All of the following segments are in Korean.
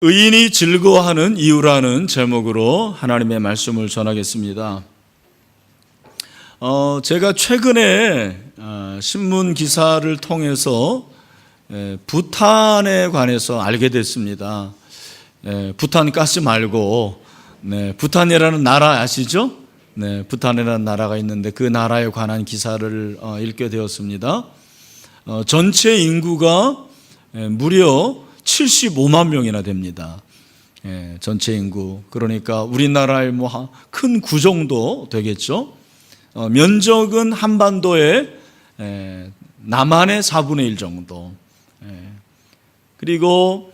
의인이 즐거워하는 이유라는 제목으로 하나님의 말씀을 전하겠습니다. 제가 최근에 신문 기사를 통해서 부탄에 관해서 알게 됐습니다. 부탄 가스 말고 부탄이라는 나라 아시죠? 부탄이라는 나라가 있는데 그 나라에 관한 기사를 읽게 되었습니다. 전체 인구가 무려 75만 명이나 됩니다. 전체 인구. 그러니까 우리나라의 큰 구 정도 되겠죠. 면적은 한반도의 남한의 4분의 1 정도. 그리고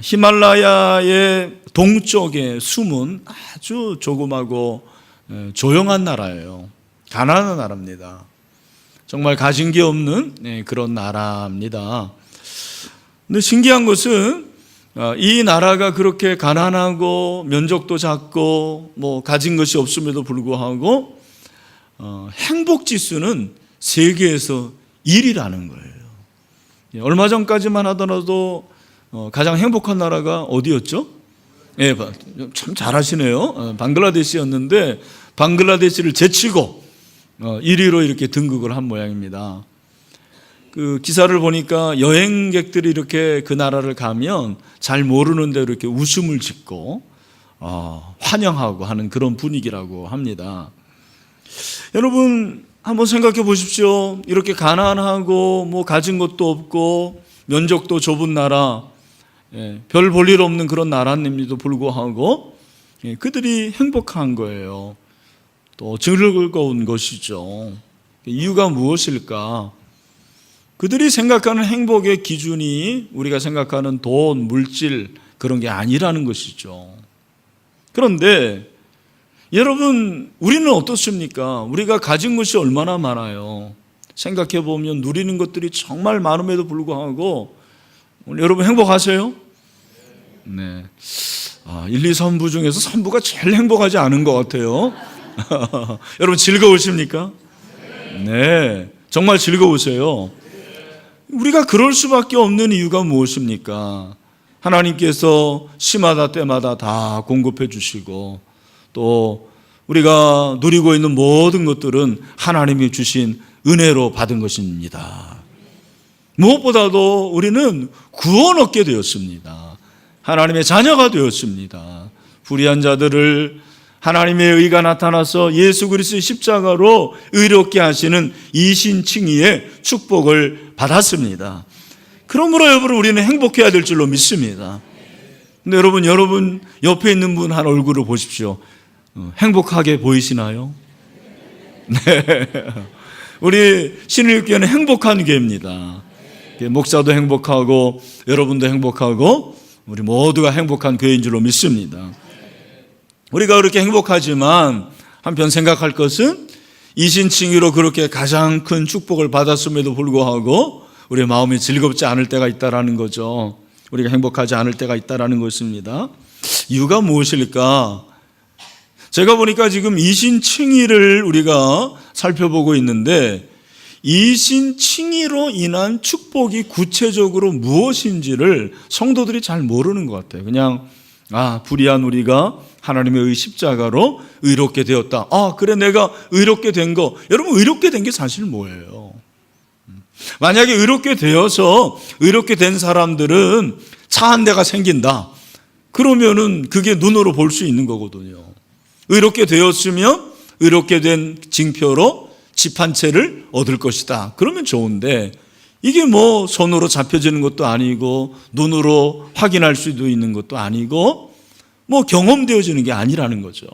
히말라야의 동쪽에 숨은 아주 조그마고 조용한 나라예요. 가난한 나라입니다. 정말 가진 게 없는 그런 나라입니다. 근데 신기한 것은 이 나라가 그렇게 가난하고 면적도 작고 가진 것이 없음에도 불구하고 행복 지수는 세계에서 1위라는 거예요. 얼마 전까지만 하더라도 가장 행복한 나라가 어디였죠? 참 잘하시네요. 방글라데시였는데 방글라데시를 제치고 1위로 이렇게 등극을 한 모양입니다. 그 기사를 보니까 여행객들이 이렇게 그 나라를 가면 잘 모르는데 이렇게 웃음을 짓고 환영하고 하는 그런 분위기라고 합니다. 여러분 한번 생각해 보십시오. 이렇게 가난하고 가진 것도 없고 면적도 좁은 나라, 별 볼 일 없는 그런 나라임에도 불구하고 그들이 행복한 거예요. 또 즐거운 것이죠. 이유가 무엇일까? 그들이 생각하는 행복의 기준이 우리가 생각하는 돈, 물질 그런 게 아니라는 것이죠. 그런데 여러분 우리는 어떻습니까? 우리가 가진 것이 얼마나 많아요. 생각해 보면 누리는 것들이 정말 많음에도 불구하고 오늘 여러분 행복하세요? 네. 1, 2, 3부 중에서 3부가 제일 행복하지 않은 것 같아요. 여러분 즐거우십니까? 네. 정말 즐거우세요. 우리가 그럴 수밖에 없는 이유가 무엇입니까? 하나님께서 시마다 때마다 다 공급해 주시고 또 우리가 누리고 있는 모든 것들은 하나님이 주신 은혜로 받은 것입니다. 무엇보다도 우리는 구원 얻게 되었습니다. 하나님의 자녀가 되었습니다. 불의한 자들을 하나님의 의가 나타나서 예수 그리스도의 십자가로 의롭게 하시는 이신칭의의 축복을 받았습니다. 그러므로 여러분 우리는 행복해야 될 줄로 믿습니다. 근데 여러분 옆에 있는 분 한 얼굴을 보십시오. 행복하게 보이시나요? 네. 우리 신일교회는 행복한 교회입니다. 목사도 행복하고 여러분도 행복하고 우리 모두가 행복한 교회인 줄로 믿습니다. 우리가 그렇게 행복하지만 한편 생각할 것은 이신칭의로 그렇게 가장 큰 축복을 받았음에도 불구하고 우리의 마음이 즐겁지 않을 때가 있다라는 거죠. 우리가 행복하지 않을 때가 있다라는 것입니다. 이유가 무엇일까? 제가 보니까 지금 이신칭의를 우리가 살펴보고 있는데 이신칭의로 인한 축복이 구체적으로 무엇인지를 성도들이 잘 모르는 것 같아요. 그냥 불의한 우리가 하나님의 의 십자가로 의롭게 되었다. 그래 내가 의롭게 된 거. 여러분 의롭게 된 게 사실 뭐예요? 만약에 의롭게 되어서 의롭게 된 사람들은 차 한 대가 생긴다. 그러면은 그게 눈으로 볼 수 있는 거거든요. 의롭게 되었으면 의롭게 된 징표로 집 한 채를 얻을 것이다. 그러면 좋은데 이게 손으로 잡혀지는 것도 아니고 눈으로 확인할 수도 있는 것도 아니고 경험되어지는 게 아니라는 거죠.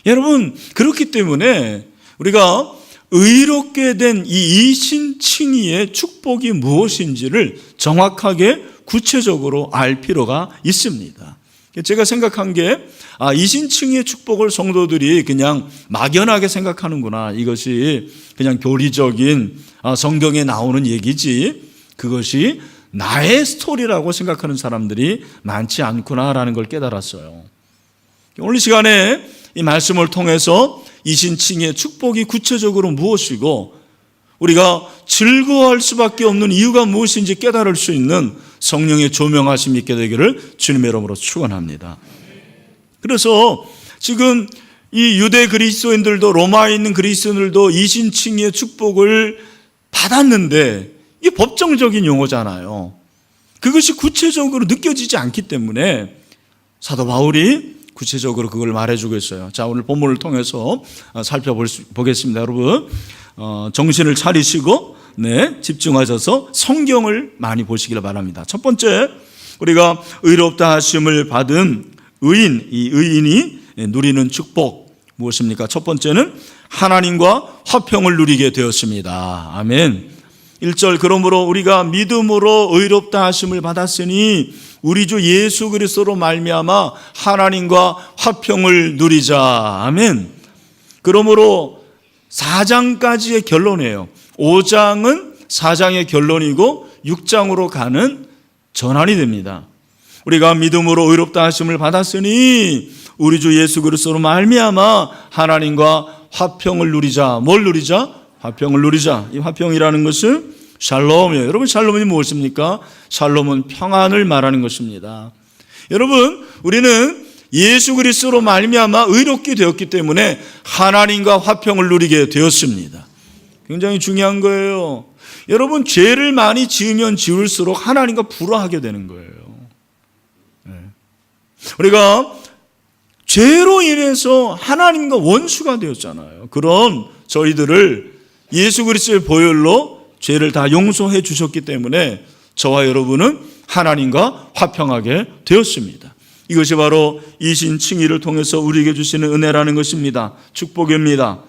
여러분 그렇기 때문에 우리가 의롭게 된 이 이신칭의의 축복이 무엇인지를 정확하게 구체적으로 알 필요가 있습니다. 제가 생각한 게 이신칭의의 축복을 성도들이 그냥 막연하게 생각하는구나. 이것이 그냥 교리적인 성경에 나오는 얘기지 그것이 나의 스토리라고 생각하는 사람들이 많지 않구나라는 걸 깨달았어요. 오늘 이 시간에 이 말씀을 통해서 이신칭의의 축복이 구체적으로 무엇이고 우리가 즐거워할 수밖에 없는 이유가 무엇인지 깨달을 수 있는 성령의 조명하심이 있게 되기를 주님의 이름으로 축원합니다. 그래서 지금 이 유대 그리스도인들도 로마에 있는 그리스도인들도 이신칭의의 축복을 받았는데 이게 법정적인 용어잖아요. 그것이 구체적으로 느껴지지 않기 때문에 사도 바울이 구체적으로 그걸 말해주고 있어요. 자, 오늘 본문을 통해서 살펴보겠습니다. 여러분 정신을 차리시고 집중하셔서 성경을 많이 보시길 바랍니다. 첫 번째, 우리가 의롭다 하심을 받은 의인, 이 의인이 누리는 축복 무엇입니까? 첫 번째는 하나님과 화평을 누리게 되었습니다. 아멘. 1절, 그러므로 우리가 믿음으로 의롭다 하심을 받았으니 우리 주 예수 그리스도로 말미암아 하나님과 화평을 누리자. 아멘. 그러므로 4장까지의 결론이에요. 5장은 4장의 결론이고 6장으로 가는 전환이 됩니다. 우리가 믿음으로 의롭다 하심을 받았으니 우리 주 예수 그리스도로 말미암아 하나님과 화평을 누리자. 뭘 누리자? 화평을 누리자. 이 화평이라는 것은 샬롬이에요. 여러분, 샬롬이 무엇입니까? 샬롬은 평안을 말하는 것입니다. 여러분, 우리는 예수 그리스도로 말미암아 의롭게 되었기 때문에 하나님과 화평을 누리게 되었습니다. 굉장히 중요한 거예요. 여러분, 죄를 많이 지으면 지을수록 하나님과 불화하게 되는 거예요. 우리가 죄로 인해서 하나님과 원수가 되었잖아요. 그런 저희들을 예수 그리스도의 보혈로 죄를 다 용서해 주셨기 때문에 저와 여러분은 하나님과 화평하게 되었습니다. 이것이 바로 이신칭의를 통해서 우리에게 주시는 은혜라는 것입니다. 축복입니다.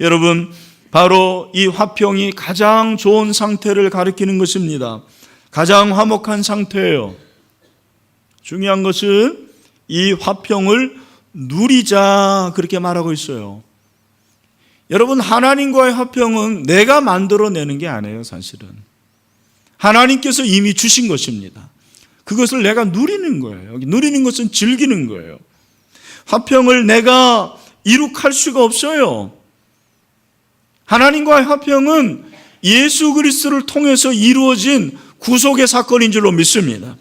여러분, 바로 이 화평이 가장 좋은 상태를 가리키는 것입니다. 가장 화목한 상태예요. 중요한 것은 이 화평을 누리자, 그렇게 말하고 있어요. 여러분, 하나님과의 화평은 내가 만들어내는 게 아니에요. 사실은 하나님께서 이미 주신 것입니다. 그것을 내가 누리는 거예요. 누리는 것은 즐기는 거예요. 화평을 내가 이룩할 수가 없어요. 하나님과의 화평은 예수 그리스도를 통해서 이루어진 구속의 사건인 줄로 믿습니다.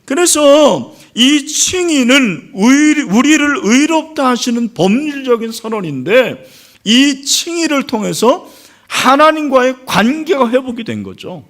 그래서 이 칭의는 우리를 의롭다 하시는 법률적인 선언인데, 이 칭의를 통해서 하나님과의 관계가 회복이 된 거죠.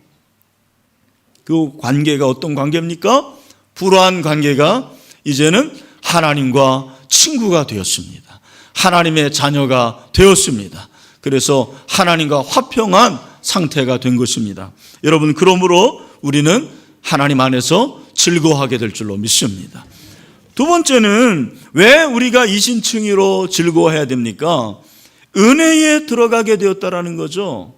그 관계가 어떤 관계입니까? 불화한 관계가 이제는 하나님과 친구가 되었습니다. 하나님의 자녀가 되었습니다. 그래서 하나님과 화평한 상태가 된 것입니다. 여러분, 그러므로 우리는 하나님 안에서 즐거워하게 될 줄로 믿습니다. 두 번째는 왜 우리가 이신칭의로 즐거워해야 됩니까? 은혜에 들어가게 되었다라는 거죠.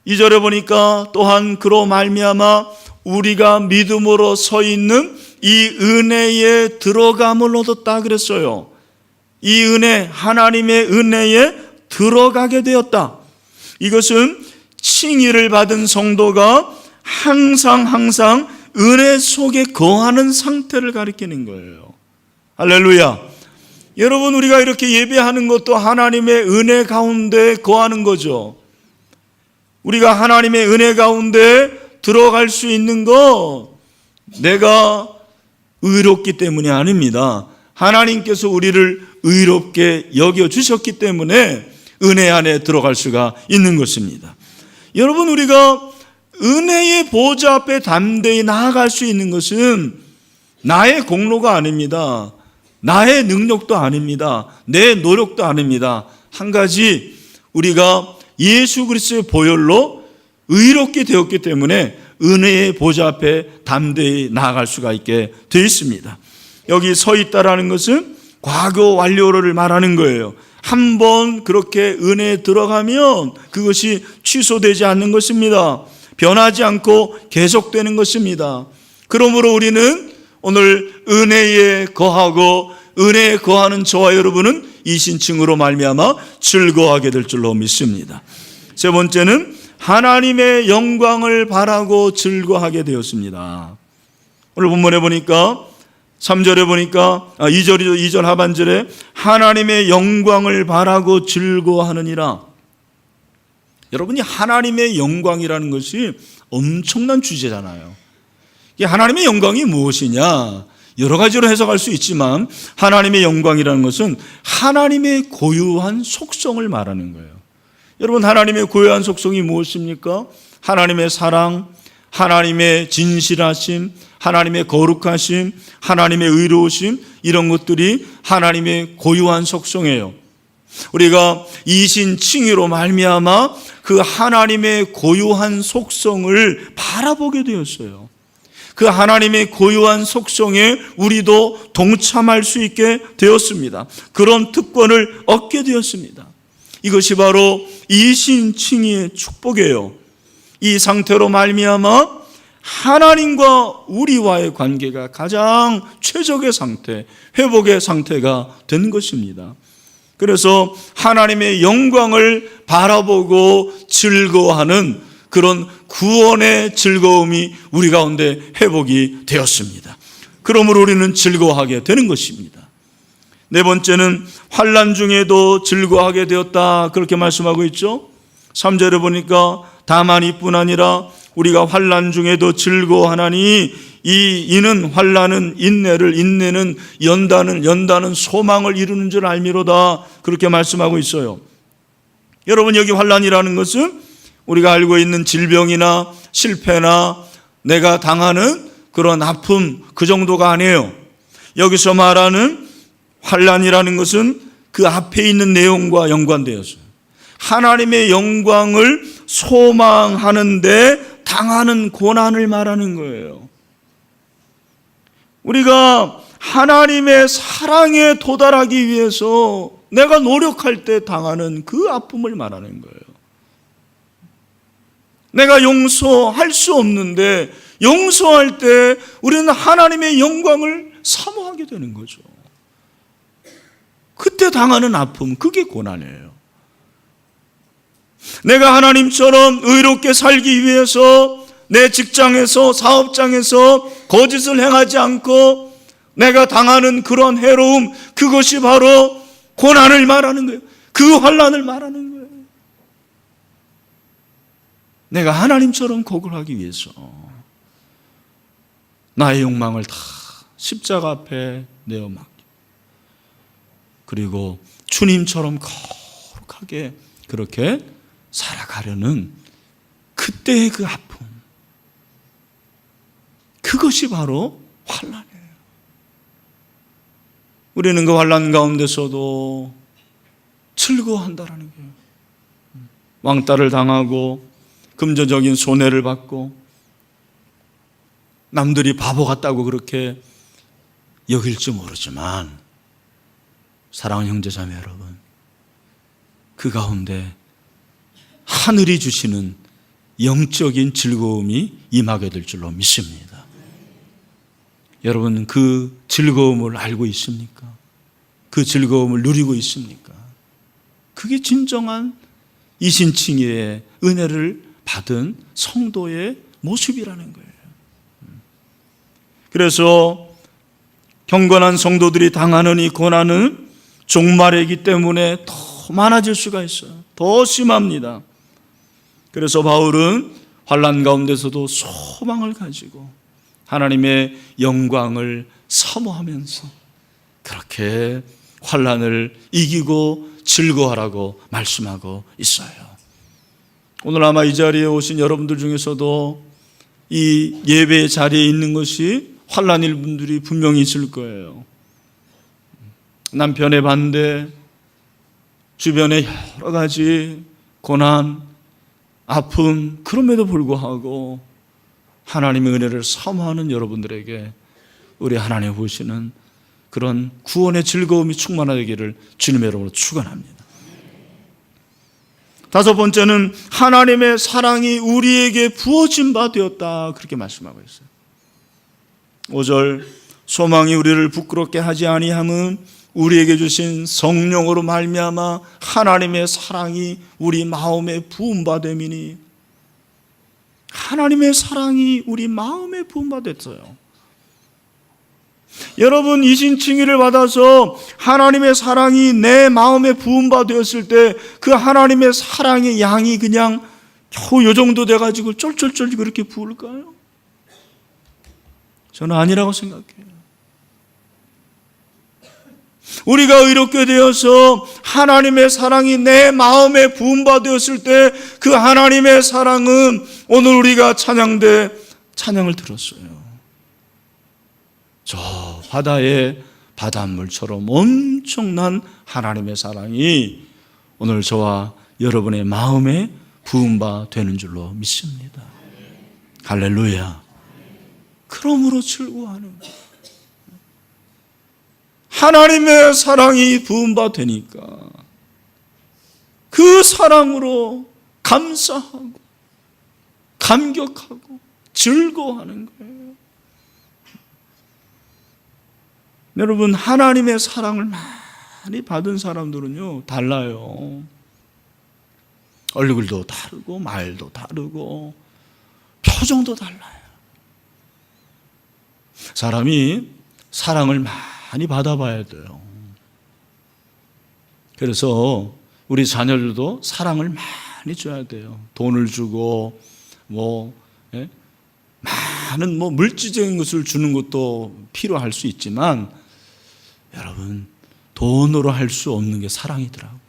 2절에 보니까 또한 그로 말미암아 우리가 믿음으로 서 있는 이 은혜에 들어감을 얻었다 그랬어요. 이 은혜, 하나님의 은혜에 들어가게 되었다. 이것은 칭의를 받은 성도가 항상 은혜 속에 거하는 상태를 가리키는 거예요. 할렐루야. 여러분, 우리가 이렇게 예배하는 것도 하나님의 은혜 가운데 거하는 거죠. 우리가 하나님의 은혜 가운데 들어갈 수 있는 거 내가 의롭기 때문이 아닙니다. 하나님께서 우리를 의롭게 여겨주셨기 때문에 은혜 안에 들어갈 수가 있는 것입니다. 여러분, 우리가 은혜의 보좌 앞에 담대히 나아갈 수 있는 것은 나의 공로가 아닙니다. 나의 능력도 아닙니다. 내 노력도 아닙니다. 한 가지, 우리가 예수 그리스도의 보혈로 의롭게 되었기 때문에 은혜의 보좌 앞에 담대히 나아갈 수가 있게 되어 있습니다. 여기 서 있다라는 것은 과거 완료를 말하는 거예요. 한번 그렇게 은혜에 들어가면 그것이 취소되지 않는 것입니다. 변하지 않고 계속되는 것입니다. 그러므로 우리는 오늘 은혜에 거하고 은혜에 거하는 저와 여러분은 이신칭으로 말미암아 즐거워하게 될 줄로 믿습니다. 세 번째는 하나님의 영광을 바라고 즐거워하게 되었습니다. 오늘 본문에 보니까 3절에 보니까 2절이죠. 2절 하반절에 하나님의 영광을 바라고 즐거워하느니라. 여러분이 하나님의 영광이라는 것이 엄청난 주제잖아요. 이 하나님의 영광이 무엇이냐? 여러 가지로 해석할 수 있지만 하나님의 영광이라는 것은 하나님의 고유한 속성을 말하는 거예요. 여러분, 하나님의 고유한 속성이 무엇입니까? 하나님의 사랑, 하나님의 진실하심, 하나님의 거룩하심, 하나님의 의로우심, 이런 것들이 하나님의 고유한 속성이에요. 우리가 이신칭의로 말미암아 그 하나님의 고유한 속성을 바라보게 되었어요. 그 하나님의 고유한 속성에 우리도 동참할 수 있게 되었습니다. 그런 특권을 얻게 되었습니다. 이것이 바로 이신칭의의 축복이에요. 이 상태로 말미암아 하나님과 우리와의 관계가 가장 최적의 상태, 회복의 상태가 된 것입니다. 그래서 하나님의 영광을 바라보고 즐거워하는 그런 구원의 즐거움이 우리 가운데 회복이 되었습니다. 그러므로 우리는 즐거워하게 되는 것입니다. 네 번째는 환난 중에도 즐거워하게 되었다, 그렇게 말씀하고 있죠. 3절에 보니까 다만 이뿐 아니라 우리가 환난 중에도 즐거워하나니 이는 환난은 인내를, 인내는 연단은 소망을 이루는 줄 알미로다, 그렇게 말씀하고 있어요. 여러분, 여기 환난이라는 것은 우리가 알고 있는 질병이나 실패나 내가 당하는 그런 아픔, 그 정도가 아니에요. 여기서 말하는 환난이라는 것은 그 앞에 있는 내용과 연관되어서 하나님의 영광을 소망하는데 당하는 고난을 말하는 거예요. 우리가 하나님의 사랑에 도달하기 위해서 내가 노력할 때 당하는 그 아픔을 말하는 거예요. 내가 용서할 수 없는데 용서할 때 우리는 하나님의 영광을 사모하게 되는 거죠. 그때 당하는 아픔, 그게 고난이에요. 내가 하나님처럼 의롭게 살기 위해서 내 직장에서, 사업장에서 거짓을 행하지 않고 내가 당하는 그런 해로움, 그것이 바로 고난을 말하는 거예요. 그 환난을 말하는 거예요. 내가 하나님처럼 거룩하기 위해서 나의 욕망을 다 십자가 앞에 내어 맡기고, 그리고 주님처럼 거룩하게 그렇게 살아가려는 그때의 그 아픔, 그것이 바로 환난이에요. 우리는 그 환난 가운데서도 즐거워한다라는 거예요. 왕따를 당하고 금전적인 손해를 받고 남들이 바보 같다고 그렇게 여길지 모르지만, 사랑하는 형제자매 여러분, 그 가운데 하늘이 주시는 영적인 즐거움이 임하게 될 줄로 믿습니다. 여러분, 그 즐거움을 알고 있습니까? 그 즐거움을 누리고 있습니까? 그게 진정한 이신칭의의 은혜를 받은 성도의 모습이라는 거예요. 그래서 경건한 성도들이 당하는 이 고난은 종말이기 때문에 더 많아질 수가 있어요. 더 심합니다. 그래서 바울은 환난 가운데서도 소망을 가지고 하나님의 영광을 사모하면서 그렇게 환난을 이기고 즐거워하라고 말씀하고 있어요. 오늘 아마 이 자리에 오신 여러분들 중에서도 이 예배 자리에 있는 것이 환난일 분들이 분명히 있을 거예요. 남편의 반대, 주변의 여러 가지 고난, 아픔, 그럼에도 불구하고 하나님의 은혜를 사모하는 여러분들에게 우리 하나님 보시는 그런 구원의 즐거움이 충만하기를 주님의 이름으로 축원합니다. 다섯 번째는 하나님의 사랑이 우리에게 부어진 바 되었다, 그렇게 말씀하고 있어요. 5절, 소망이 우리를 부끄럽게 하지 아니함은 우리에게 주신 성령으로 말미암아 하나님의 사랑이 우리 마음에 부은 바 됨이니. 하나님의 사랑이 우리 마음에 부은 바 됐어요. 여러분, 이신칭의를 받아서 하나님의 사랑이 내 마음에 부음받았을 때 그 하나님의 사랑의 양이 그냥 겨우 요 정도 돼가지고 쫄쫄쫄 그렇게 부을까요? 저는 아니라고 생각해요. 우리가 의롭게 되어서 하나님의 사랑이 내 마음에 부음받았을 때 그 하나님의 사랑은 오늘 우리가 찬양을 들었어요. 저 바다의 바닷물처럼 엄청난 하나님의 사랑이 오늘 저와 여러분의 마음에 부음바 되는 줄로 믿습니다. 할렐루야. 그러므로 즐거워하는 하나님의 사랑이 부음바 되니까 그 사랑으로 감사하고 감격하고 즐거워하는 거예요. 여러분, 하나님의 사랑을 많이 받은 사람들은요 달라요. 얼굴도 다르고 말도 다르고 표정도 달라요. 사람이 사랑을 많이 받아봐야 돼요. 그래서 우리 자녀들도 사랑을 많이 줘야 돼요. 돈을 주고 많은 물질적인 것을 주는 것도 필요할 수 있지만 여러분, 돈으로 할 수 없는 게 사랑이더라고요.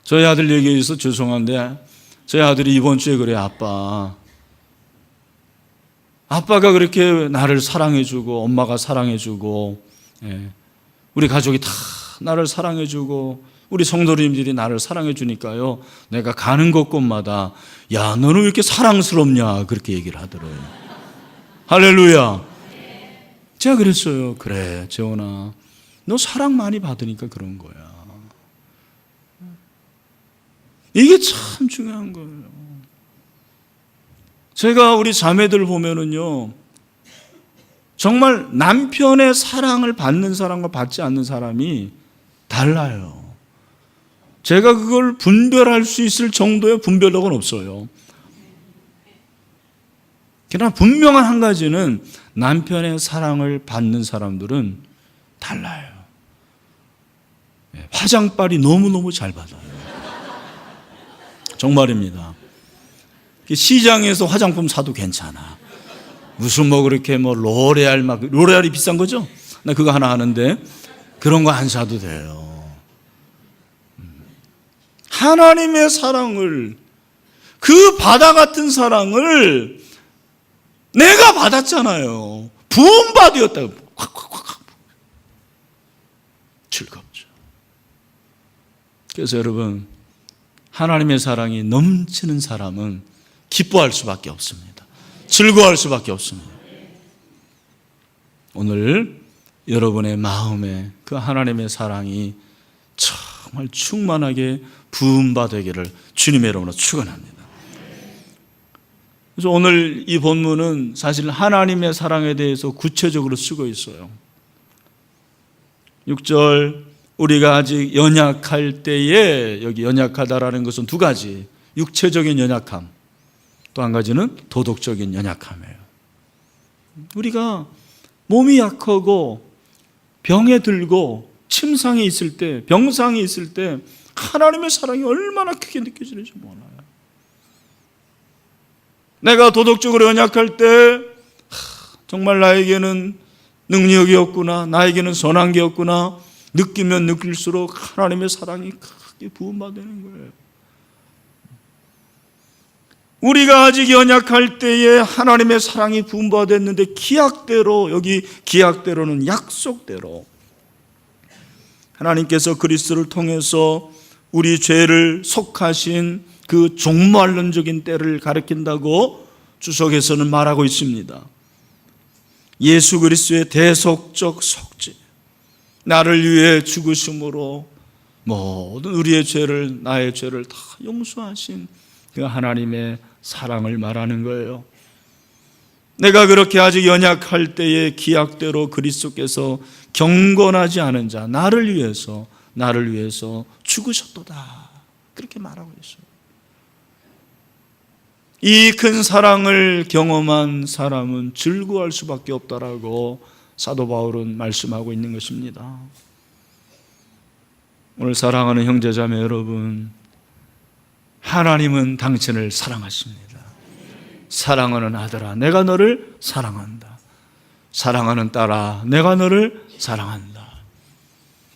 저희 아들 얘기해서 죄송한데 저희 아들이 이번 주에 그래요. 아빠가 그렇게 나를 사랑해주고 엄마가 사랑해주고 우리 가족이 다 나를 사랑해주고 우리 성도님들이 나를 사랑해주니까요, 내가 가는 곳곳마다 야, 너는 왜 이렇게 사랑스럽냐 그렇게 얘기를 하더래요. 할렐루야. 제가 그랬어요. 그래 재원아, 너 사랑 많이 받으니까 그런 거야. 이게 참 중요한 거예요. 제가 우리 자매들 보면은요, 정말 남편의 사랑을 받는 사람과 받지 않는 사람이 달라요. 제가 그걸 분별할 수 있을 정도의 분별력은 없어요. 그러나 분명한 한 가지는 남편의 사랑을 받는 사람들은 달라요. 화장빨이 너무너무 잘 받아요. 정말입니다. 시장에서 화장품 사도 괜찮아. 무슨 그렇게 로레알이 비싼 거죠? 나 그거 하나 하는데 그런 거 안 사도 돼요. 하나님의 사랑을, 그 바다 같은 사랑을 내가 받았잖아요. 부음받이었다고. 확 즐겁죠. 그래서 여러분, 하나님의 사랑이 넘치는 사람은 기뻐할 수밖에 없습니다. 즐거워할 수밖에 없습니다. 오늘 여러분의 마음에 그 하나님의 사랑이 정말 충만하게 부음받기를 주님의 이름으로 축원합니다. 그래서 오늘 이 본문은 사실 하나님의 사랑에 대해서 구체적으로 쓰고 있어요. 6절, 우리가 아직 연약할 때에, 여기 연약하다라는 것은 두 가지, 육체적인 연약함, 또 한 가지는 도덕적인 연약함이에요. 우리가 몸이 약하고 병에 들고 침상에 있을 때, 병상에 있을 때 하나님의 사랑이 얼마나 크게 느껴지는지 몰라요. 내가 도덕적으로 연약할 때 정말 나에게는 능력이 없구나, 나에게는 선한 게 없구나 느끼면 느낄수록 하나님의 사랑이 크게 부음받는 거예요. 우리가 아직 연약할 때에 하나님의 사랑이 부음받았는데 기약대로, 여기 기약대로는 약속대로 하나님께서 그리스도를 통해서 우리 죄를 속하신 그 종말론적인 때를 가리킨다고 주석에서는 말하고 있습니다. 예수 그리스도의 대속적 속죄, 나를 위해 죽으심으로 모든 우리의 죄를, 나의 죄를 다 용서하신 그 하나님의 사랑을 말하는 거예요. 내가 그렇게 아직 연약할 때에 기약대로 그리스도께서 경건하지 않은 자, 나를 위해서 죽으셨도다, 그렇게 말하고 있어요. 이 큰 사랑을 경험한 사람은 즐거워할 수밖에 없다라고 사도 바울은 말씀하고 있는 것입니다. 오늘 사랑하는 형제자매 여러분, 하나님은 당신을 사랑하십니다. 사랑하는 아들아, 내가 너를 사랑한다. 사랑하는 딸아, 내가 너를 사랑한다.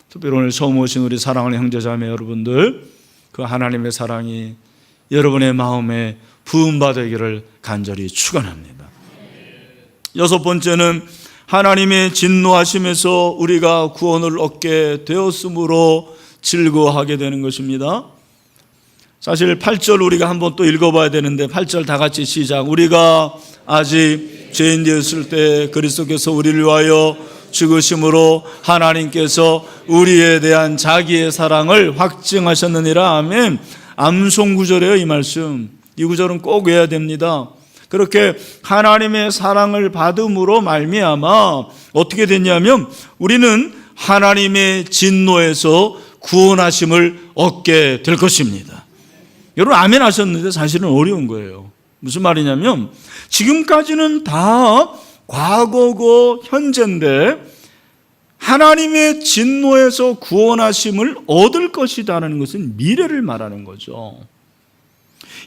특별히 오늘 처음 오신 우리 사랑하는 형제자매 여러분들, 그 하나님의 사랑이 여러분의 마음에 부음받기를 간절히 축원합니다. 여섯 번째는 하나님의 진노하심에서 우리가 구원을 얻게 되었으므로 즐거워하게 되는 것입니다. 사실 8절 우리가 한번 또 읽어봐야 되는데 8절 다 같이 시작. 우리가 아직 죄인 되었을 때 그리스도께서 우리를 위하여 죽으심으로 하나님께서 우리에 대한 자기의 사랑을 확증하셨느니라. 아멘. 암송 구절이에요, 이 말씀. 이 구절은 꼭 외워야 됩니다. 그렇게 하나님의 사랑을 받음으로 말미암아 어떻게 됐냐면 우리는 하나님의 진노에서 구원하심을 얻게 될 것입니다. 여러분 아멘 하셨는데 사실은 어려운 거예요. 무슨 말이냐면 지금까지는 다 과거고 현재인데 하나님의 진노에서 구원하심을 얻을 것이라는 것은 미래를 말하는 거죠.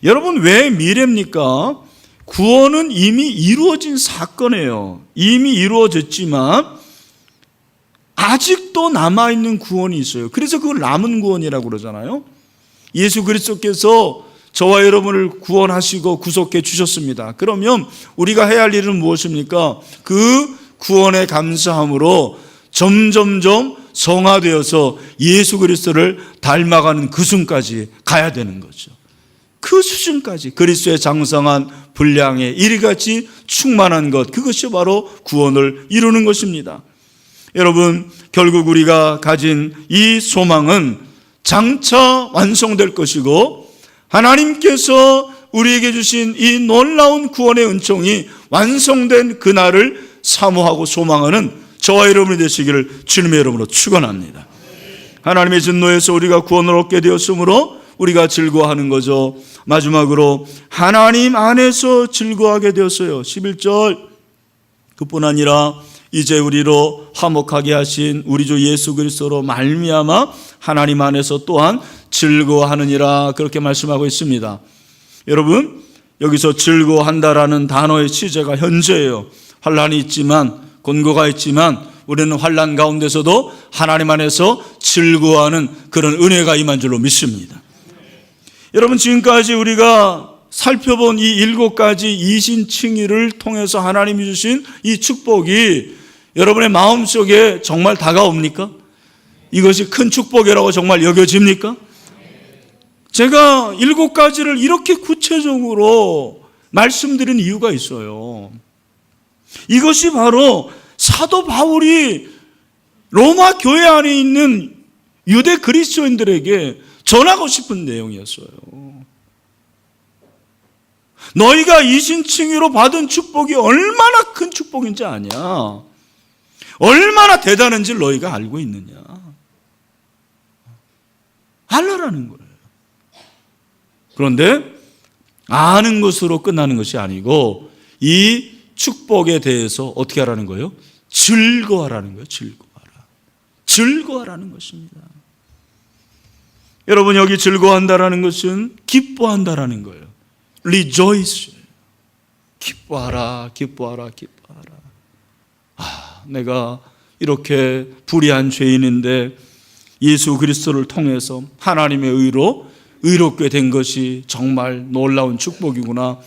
여러분 왜 미래입니까? 구원은 이미 이루어진 사건이에요. 이미 이루어졌지만 아직도 남아있는 구원이 있어요. 그래서 그걸 남은 구원이라고 그러잖아요. 예수 그리스도께서 저와 여러분을 구원하시고 구속해 주셨습니다. 그러면 우리가 해야 할 일은 무엇입니까? 그 구원에 감사함으로 점점점 성화되어서 예수 그리스도를 닮아가는 그 순까지 가야 되는 거죠. 그 수준까지 그리스도의 장성한 분량에 이리같이 충만한 것, 그것이 바로 구원을 이루는 것입니다. 여러분 결국 우리가 가진 이 소망은 장차 완성될 것이고 하나님께서 우리에게 주신 이 놀라운 구원의 은총이 완성된 그날을 사모하고 소망하는 저와 여러분이 되시기를 주님의 이름으로 축원합니다. 하나님의 진노에서 우리가 구원을 얻게 되었으므로 우리가 즐거워하는 거죠. 마지막으로 하나님 안에서 즐거워하게 되었어요. 11절 그뿐 아니라 이제 우리로 화목하게 하신 우리 주 예수 그리스도로 말미암아 하나님 안에서 또한 즐거워하느니라 그렇게 말씀하고 있습니다. 여러분 여기서 즐거워한다라는 단어의 취재가 현재예요. 환난이 있지만 곤고가 있지만 우리는 환난 가운데서도 하나님 안에서 즐거워하는 그런 은혜가 임한 줄로 믿습니다. 여러분 지금까지 우리가 살펴본 이 7가지 이신칭의를 통해서 하나님이 주신 이 축복이 여러분의 마음속에 정말 다가옵니까? 이것이 큰 축복이라고 정말 여겨집니까? 제가 7가지를 이렇게 구체적으로 말씀드린 이유가 있어요. 이것이 바로 사도 바울이 로마 교회 안에 있는 유대 그리스도인들에게 전하고 싶은 내용이었어요. 너희가 이신칭의로 받은 축복이 얼마나 큰 축복인지 아냐? 얼마나 대단한지 너희가 알고 있느냐? 알라라는 거예요. 그런데 아는 것으로 끝나는 것이 아니고 이 축복에 대해서 어떻게 하라는 거예요? 즐거워하라는 거예요. 즐거워하라는 것입니다. 여러분 여기 즐거워한다라는 것은 기뻐한다라는 거예요. Rejoice. 기뻐하라. 내가 이렇게 불의한 죄인인데 예수 그리스도를 통해서 하나님의 의로 의롭게 된 것이 정말 놀라운 축복이구나.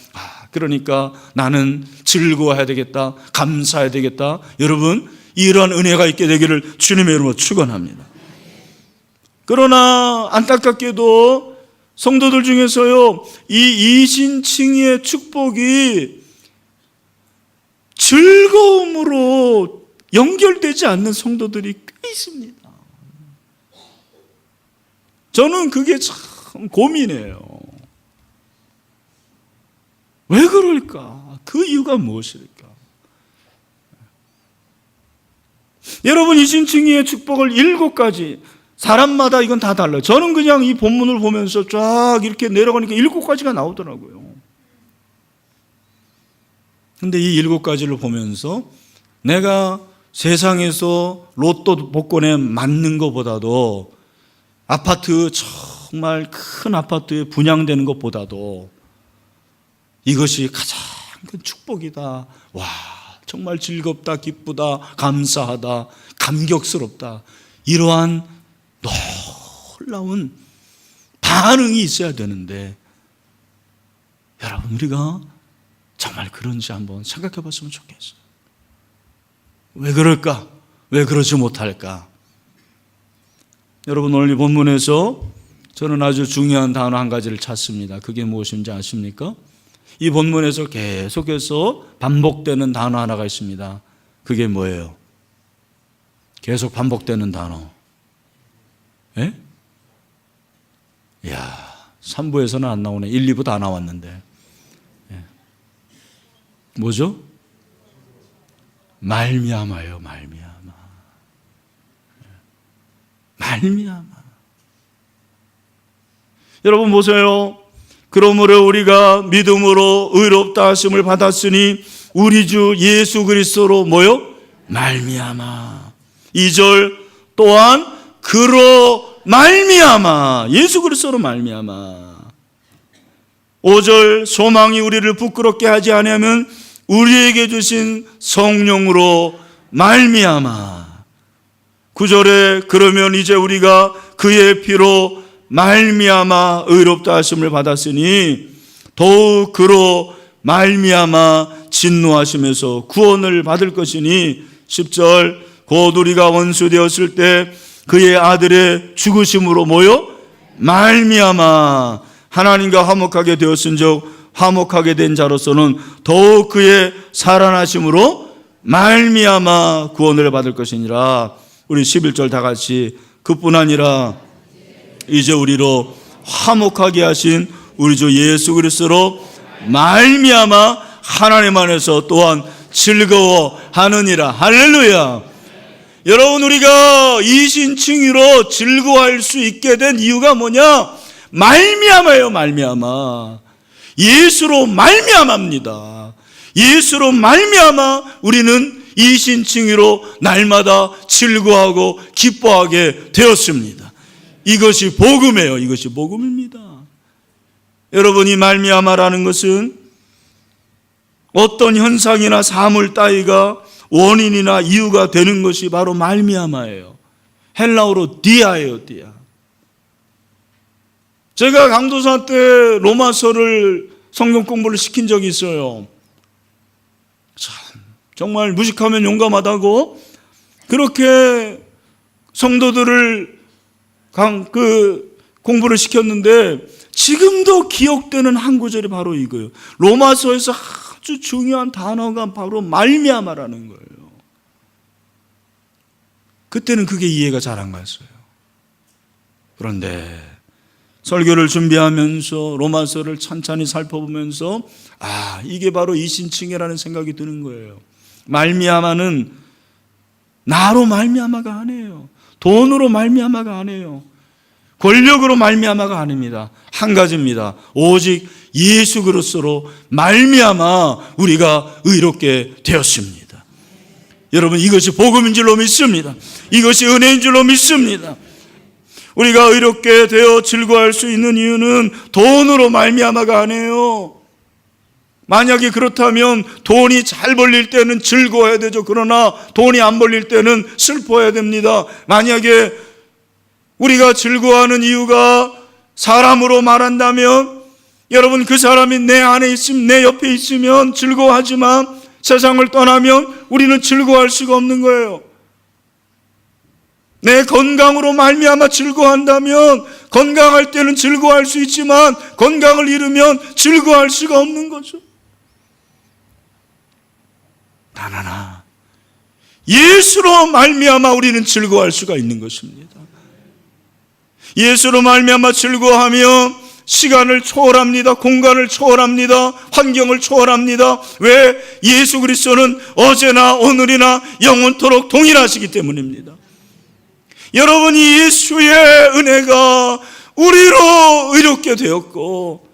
그러니까 나는 즐거워해야 되겠다. 감사해야 되겠다. 여러분 이러한 은혜가 있게 되기를 주님의 이름으로 축원합니다. 그러나 안타깝게도 성도들 중에서요 이 이신칭의의 축복이 즐거움으로 연결되지 않는 성도들이 꽤 있습니다. 저는 그게 참 고민해요. 왜 그럴까? 그 이유가 무엇일까? 여러분 이신칭의의 축복을 7가지 사람마다 이건 다 달라요. 저는 그냥 이 본문을 보면서 쫙 이렇게 내려가니까 7가지가 나오더라고요. 근데 이 7가지를 보면서 내가 세상에서 로또 복권에 맞는 것보다도 아파트, 정말 큰 아파트에 분양되는 것보다도 이것이 가장 큰 축복이다. 와, 정말 즐겁다, 기쁘다, 감사하다, 감격스럽다. 이러한 놀라운 반응이 있어야 되는데, 여러분, 우리가 정말 그런지 한번 생각해 봤으면 좋겠어요. 왜 그럴까? 왜 그러지 못할까? 여러분, 오늘 이 본문에서 저는 아주 중요한 단어 한 가지를 찾습니다. 그게 무엇인지 아십니까? 이 본문에서 계속해서 반복되는 단어 하나가 있습니다. 그게 뭐예요? 계속 반복되는 단어. 예? 이야, 3부에서는 안 나오네. 1, 2부 다 나왔는데. 예. 뭐죠? 말미암아요, 말미암아. 말미암아. 여러분 보세요. 그러므로 우리가 믿음으로 의롭다 하심을 받았으니 우리 주 예수 그리스도로 뭐요? 말미암아. 2절 또한 그로 말미암아. 예수 그리스도로 말미암아. 5절 소망이 우리를 부끄럽게 하지 않으면 우리에게 주신 성령으로 말미암아. 9절에 그러면 이제 우리가 그의 피로 말미암아 의롭다 하심을 받았으니 더욱 그로 말미암아 진노하심에서 구원을 받을 것이니 10절 곧 우리가 원수 되었을 때 그의 아들의 죽으심으로 뭐요? 말미암아 하나님과 화목하게 되었은즉 화목하게 된 자로서는 더욱 그의 살아나심으로 말미암아 구원을 받을 것이니라. 우리 11절 다 같이 그뿐 아니라 이제 우리로 화목하게 하신 우리 주 예수 그리스도로 말미암아 하나님 안에서 또한 즐거워하느니라. 할렐루야. 여러분, 우리가 이신칭의로 즐거워할 수 있게 된 이유가 뭐냐? 말미암아요. 말미암아. 예수로 말미암아입니다. 예수로 말미암아 우리는 이신칭의로 날마다 즐거워하고 기뻐하게 되었습니다. 이것이 복음이에요. 이것이 복음입니다. 여러분이 말미암아라는 것은 어떤 현상이나 사물 따위가 원인이나 이유가 되는 것이 바로 말미암아예요. 헬라어로 디아예요. 디아. 제가 강도사 때 로마서를 성경 공부를 시킨 적이 있어요. 참, 정말 무식하면 용감하다고 그렇게 성도들을 공부를 시켰는데 지금도 기억되는 한 구절이 바로 이거예요. 로마서에서 아주 중요한 단어가 바로 말미암아라는 거예요. 그때는 그게 이해가 잘 안 갔어요. 그런데 설교를 준비하면서 로마서를 찬찬히 살펴보면서 이게 바로 이신칭의라는 생각이 드는 거예요. 말미암아는 나로 말미암아가 아니에요. 돈으로 말미암아가 아니에요. 권력으로 말미암아가 아닙니다. 한 가지입니다. 오직 예수 그리스도로 말미암아 우리가 의롭게 되었습니다. 여러분, 이것이 복음인 줄로 믿습니다. 이것이 은혜인 줄로 믿습니다. 우리가 의롭게 되어 즐거워할 수 있는 이유는 돈으로 말미암아가 아니에요. 만약에 그렇다면 돈이 잘 벌릴 때는 즐거워야 되죠. 그러나 돈이 안 벌릴 때는 슬퍼해야 됩니다. 만약에 우리가 즐거워하는 이유가 사람으로 말한다면 여러분, 그 사람이 내 안에 있으면, 내 옆에 있으면 즐거워하지만 세상을 떠나면 우리는 즐거워할 수가 없는 거예요. 내 건강으로 말미암아 즐거워한다면 건강할 때는 즐거워할 수 있지만 건강을 잃으면 즐거워할 수가 없는 거죠. 단 하나, 예수로 말미암아 우리는 즐거워할 수가 있는 것입니다. 예수로 말미암아 즐거워하면 시간을 초월합니다. 공간을 초월합니다. 환경을 초월합니다. 왜? 예수 그리스도는 어제나 오늘이나 영원토록 동일하시기 때문입니다. 여러분이 예수의 은혜가 우리로 의롭게 되었고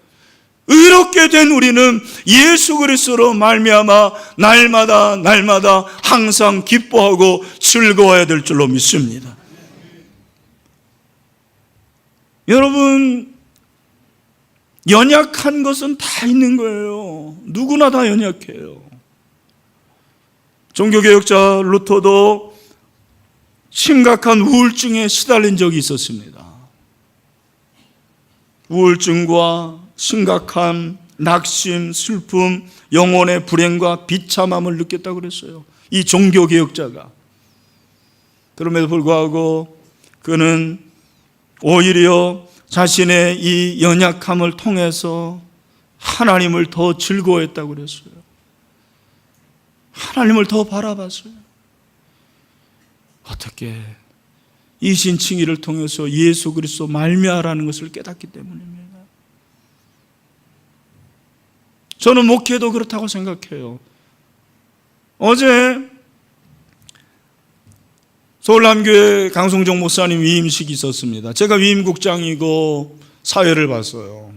의롭게 된 우리는 예수 그리스도로 말미암아 날마다 항상 기뻐하고 즐거워야 될 줄로 믿습니다. 여러분, 연약한 것은 다 있는 거예요. 누구나 다 연약해요. 종교개혁자 루터도 심각한 우울증에 시달린 적이 있었습니다. 우울증과 심각한 낙심, 슬픔, 영혼의 불행과 비참함을 느꼈다고 그랬어요. 이 종교개혁자가. 그럼에도 불구하고 그는 오히려 자신의 이 연약함을 통해서 하나님을 더 즐거워했다고 그랬어요. 하나님을 더 바라봤어요. 어떻게? 이신칭의를 통해서 예수 그리스도 말미암아라는 것을 깨닫기 때문입니다. 저는 목회도 그렇다고 생각해요. 어제 서울남교회 강성정 목사님 위임식이 있었습니다. 제가 위임국장이고 사회를 봤어요.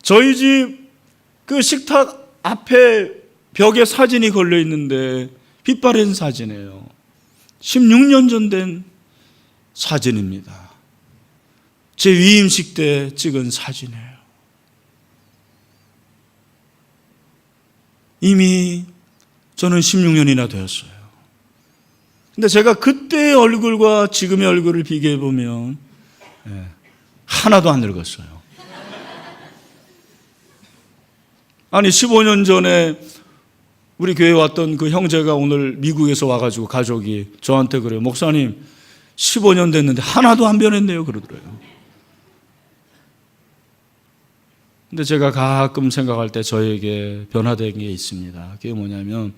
저희 집 그 식탁 앞에 벽에 사진이 걸려 있는데 빛바랜 사진이에요. 16년 전 된 사진입니다. 제 위임식 때 찍은 사진이에요. 이미 저는 16년이나 되었어요. 근데 제가 그때의 얼굴과 지금의 얼굴을 비교해 보면 하나도 안 늙었어요. 아니 15년 전에 우리 교회에 왔던 그 형제가 오늘 미국에서 와가지고 가족이 저한테 그래요. 목사님 15년 됐는데 하나도 안 변했네요 그러더래요. 근데 제가 가끔 생각할 때 저에게 변화된 게 있습니다. 그게 뭐냐면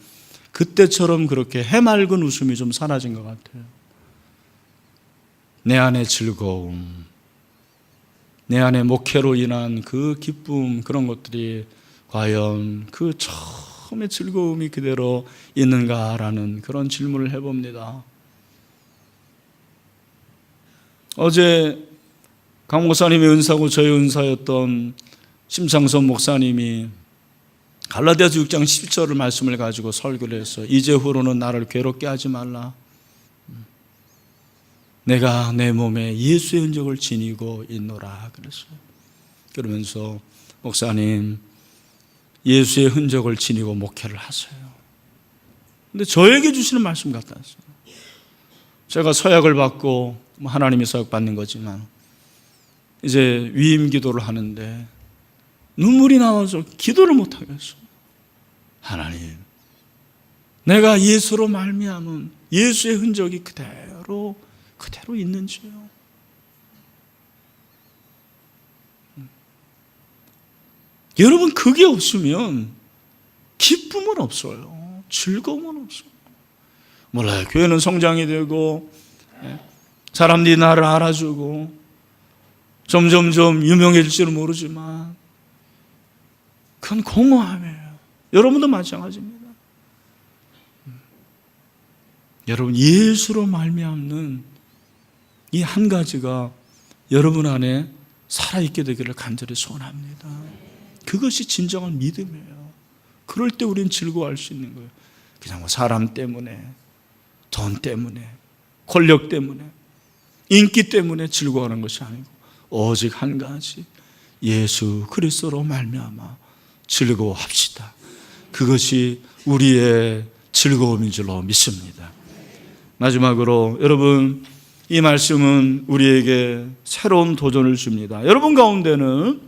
그때처럼 그렇게 해맑은 웃음이 좀 사라진 것 같아요. 내 안의 즐거움, 내 안의 목회로 인한 그 기쁨, 그런 것들이 과연 그 처음의 즐거움이 그대로 있는가라는 그런 질문을 해봅니다. 어제 강 목사님의 은사고 저의 은사였던 심창선 목사님이 갈라디아서 6장 10절을 말씀을 가지고 설교를 했어요. 이제후로는 나를 괴롭게 하지 말라. 내가 내 몸에 예수의 흔적을 지니고 있노라 그랬어요. 그러면서 목사님 예수의 흔적을 지니고 목회를 하세요. 근데 저에게 주시는 말씀 같았어요. 제가 서약을 받고 하나님이 서약 받는 거지만 이제 위임 기도를 하는데 눈물이 나와서 기도를 못 하겠어요. 하나님, 내가 예수로 말미암은 예수의 흔적이 그대로 있는지요. 여러분, 그게 없으면 기쁨은 없어요. 즐거움은 없어요. 몰라요. 교회는 성장이 되고 사람들이 나를 알아주고 점점점 유명해질지는 모르지만 그건 공허함이에요. 여러분도 마찬가지입니다. 여러분, 예수로 말미암는 이 한 가지가 여러분 안에 살아있게 되기를 간절히 소원합니다. 그것이 진정한 믿음이에요. 그럴 때 우리는 즐거워할 수 있는 거예요. 그냥 뭐 사람 때문에, 돈 때문에, 권력 때문에, 인기 때문에 즐거워하는 것이 아니고 오직 한 가지, 예수 그리스도로 말미암아 즐거워합시다. 그것이 우리의 즐거움인 줄로 믿습니다. 마지막으로 여러분, 이 말씀은 우리에게 새로운 도전을 줍니다. 여러분 가운데는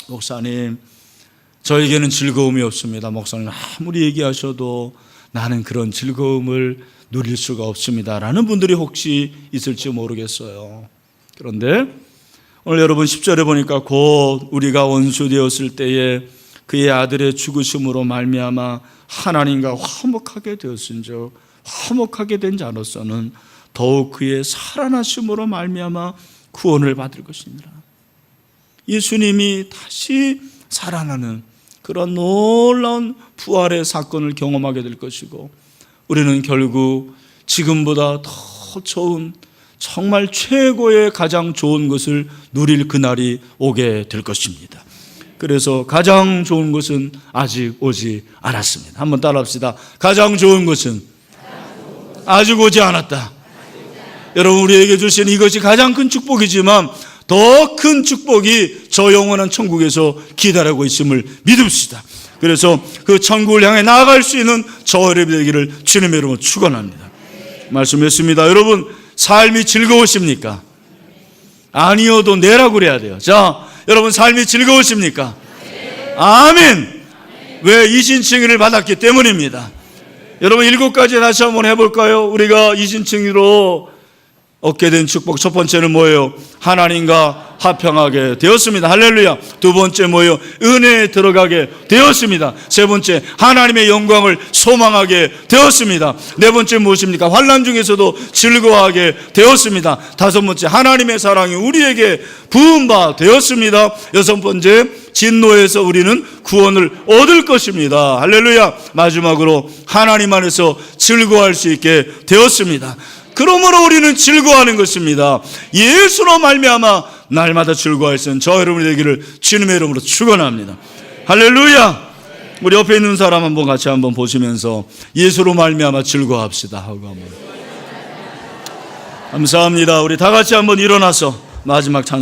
목사님, 저에게는 즐거움이 없습니다. 목사님 아무리 얘기하셔도 나는 그런 즐거움을 누릴 수가 없습니다 라는 분들이 혹시 있을지 모르겠어요. 그런데 오늘 여러분 10절에 보니까 곧 우리가 원수 되었을 때에 그의 아들의 죽으심으로 말미암아 하나님과 화목하게 되었은즉 화목하게 된 자로서는 더욱 그의 살아나심으로 말미암아 구원을 받을 것이니라. 예수님이 다시 살아나는 그런 놀라운 부활의 사건을 경험하게 될 것이고 우리는 결국 지금보다 더 좋은 정말 최고의 가장 좋은 것을 누릴 그날이 오게 될 것입니다. 그래서 가장 좋은 것은 아직 오지 않았습니다. 한번 따라합시다. 가장 좋은 것은 아직 오지 않았다. 여러분, 우리에게 주신 이것이 가장 큰 축복이지만 더 큰 축복이 저 영원한 천국에서 기다리고 있음을 믿읍시다. 그래서 그 천국을 향해 나아갈 수 있는 저와 여러분이 되기를 주님의 이름으로 축원합니다. 말씀했습니다. 여러분, 삶이 즐거우십니까? 아니어도 내라고 그래야 돼요. 자, 여러분, 삶이 즐거우십니까? 아멘. 왜? 이신칭의를 받았기 때문입니다. 여러분, 7가지 다시 한번 해볼까요? 우리가 이신칭의로 얻게 된 축복, 첫 번째는 뭐예요? 하나님과 화평하게 되었습니다. 할렐루야. 두 번째 뭐예요? 은혜에 들어가게 되었습니다. 세 번째, 하나님의 영광을 소망하게 되었습니다. 네 번째 무엇입니까? 환난 중에서도 즐거워하게 되었습니다. 다섯 번째, 하나님의 사랑이 우리에게 부은 바 되었습니다. 여섯 번째, 진노에서 우리는 구원을 얻을 것입니다. 할렐루야. 마지막으로 하나님 안에서 즐거워할 수 있게 되었습니다. 그러므로 우리는 즐거워하는 것입니다. 예수로 말미암아 날마다 즐거워할 수 있는 저 여러분이 되기를 주님의 이름으로 축원합니다. 할렐루야. 우리 옆에 있는 사람 한번 같이 한번 보시면서 예수로 말미암아 즐거워합시다 하고 한번. 감사합니다. 우리 다 같이 한번 일어나서 마지막 찬송